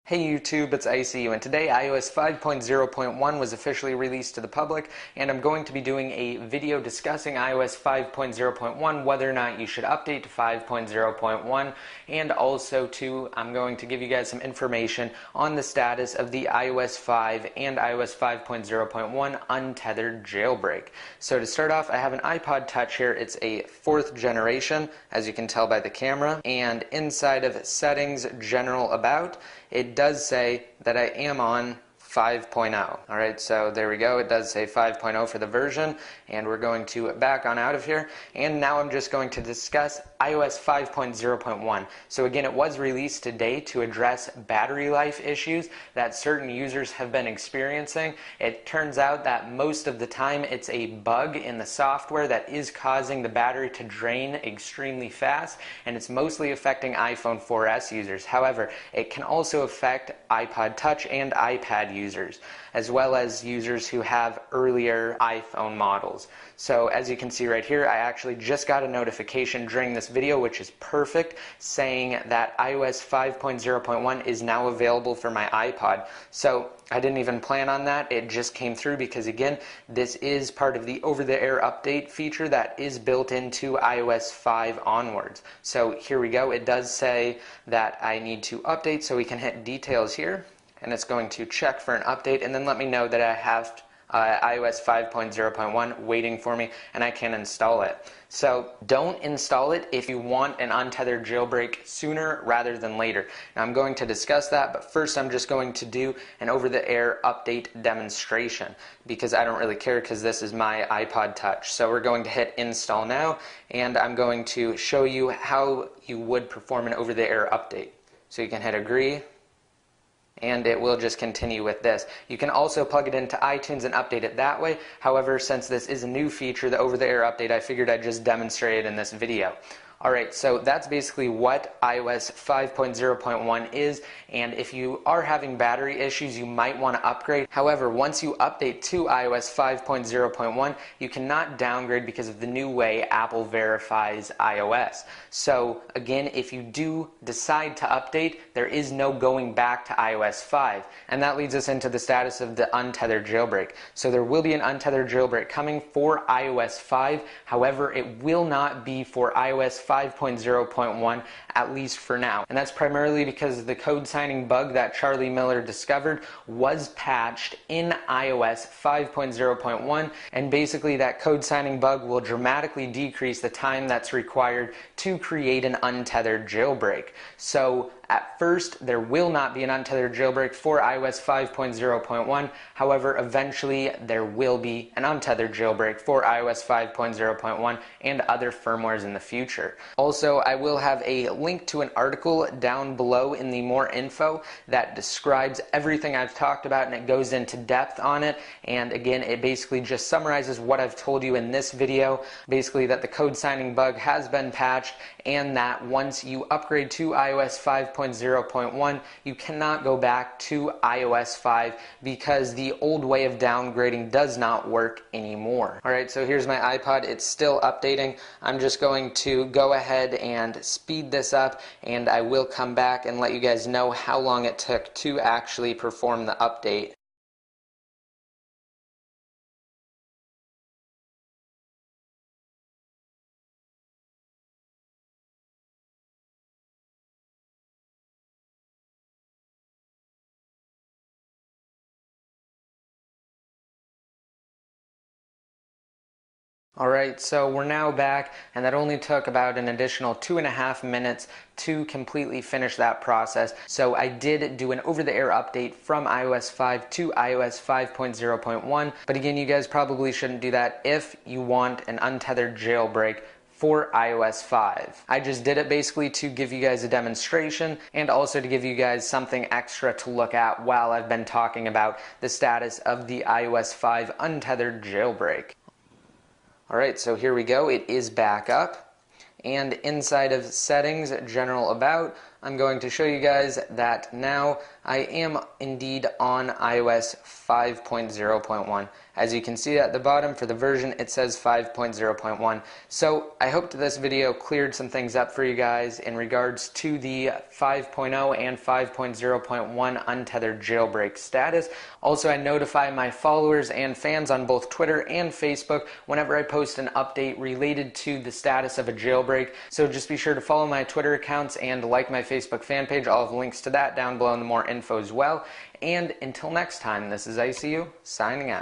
Hey YouTube, it's ICU, and today iOS 5.0.1 was officially released to the public, and I'm going to be doing a video discussing iOS 5.0.1, whether or not you should update to 5.0.1, and also I'm going to give you guys some information on the status of the iOS 5 and iOS 5.0.1 Untethered Jailbreak. So to start off, I have an iPod Touch here. It's a 4th generation, as you can tell by the camera, and inside of Settings, General About, it does say that I am on 5.0. Alright, so there we go. It does say 5.0 for the version, and we're going to back on out of here. And now I'm just going to discuss iOS 5.0.1. So again, it was released today to address battery life issues that certain users have been experiencing. It turns out that most of the time it's a bug in the software that is causing the battery to drain extremely fast, and it's mostly affecting iPhone 4S users. However, it can also affect iPod Touch and iPad users, as well as users who have earlier iPhone models. So as you can see right here, I actually just got a notification during this video, which is perfect, saying that iOS 5.0.1 is now available for my iPod. So I didn't even plan on that. It just came through because, again, this is part of the over-the-air update feature that is built into iOS 5 onwards. So here we go. It does say that I need to update, so we can hit details here, and it's going to check for an update and then let me know that I have iOS 5.0.1 waiting for me and I can install it. So don't install it if you want an untethered jailbreak sooner rather than later. Now I'm going to discuss that, but first I'm just going to do an over-the-air update demonstration because I don't really care, because this is my iPod Touch. So we're going to hit install now, and I'm going to show you how you would perform an over-the-air update. So you can hit agree, and it will just continue with this. You can also plug it into iTunes and update it that way. However, since this is a new feature, the over-the-air update, I figured I'd just demonstrate it in this video. Alright, so that's basically what iOS 5.0.1 is, and if you are having battery issues, you might want to upgrade. However, once you update to iOS 5.0.1, you cannot downgrade because of the new way Apple verifies iOS. So again, if you do decide to update, there is no going back to iOS 5. And that leads us into the status of the untethered jailbreak. So there will be an untethered jailbreak coming for iOS 5. However, it will not be for iOS 5.0.1, at least for now. And that's primarily because the code signing bug that Charlie Miller discovered was patched in iOS 5.0.1, and basically that code signing bug will dramatically decrease the time that's required to create an untethered jailbreak. So at first, there will not be an untethered jailbreak for iOS 5.0.1. However, eventually there will be an untethered jailbreak for iOS 5.0.1 and other firmwares in the future. Also, I will have a link to an article down below in the more info that describes everything I've talked about, and it goes into depth on it. And again, it basically just summarizes what I've told you in this video. Basically that the code signing bug has been patched, and that once you upgrade to iOS 5.0.1, you cannot go back to iOS 5 because the old way of downgrading does not work anymore. Alright, so here's my iPod. It's still updating. I'm just going to go ahead and speed this up, and I will come back and let you guys know how long it took to actually perform the update. Alright, so we're now back, and that only took about an additional 2.5 minutes to completely finish that process. So I did do an over-the-air update from iOS 5 to iOS 5.0.1, but again, you guys probably shouldn't do that if you want an untethered jailbreak for iOS 5. I just did it basically to give you guys a demonstration, and also to give you guys something extra to look at while I've been talking about the status of the iOS 5 untethered jailbreak. Alright, so here we go. It is back up, and inside of Settings, General About, I'm going to show you guys that now I am indeed on iOS 5.0.1. As you can see at the bottom for the version, it says 5.0.1. So I hope this video cleared some things up for you guys in regards to the 5.0 and 5.0.1 Untethered jailbreak status. Also, I notify my followers and fans on both Twitter and Facebook whenever I post an update related to the status of a jailbreak. So just be sure to follow my Twitter accounts and like my Facebook fan page. I'll have links to that down below and more info as well. And until next time, this is ICU signing out.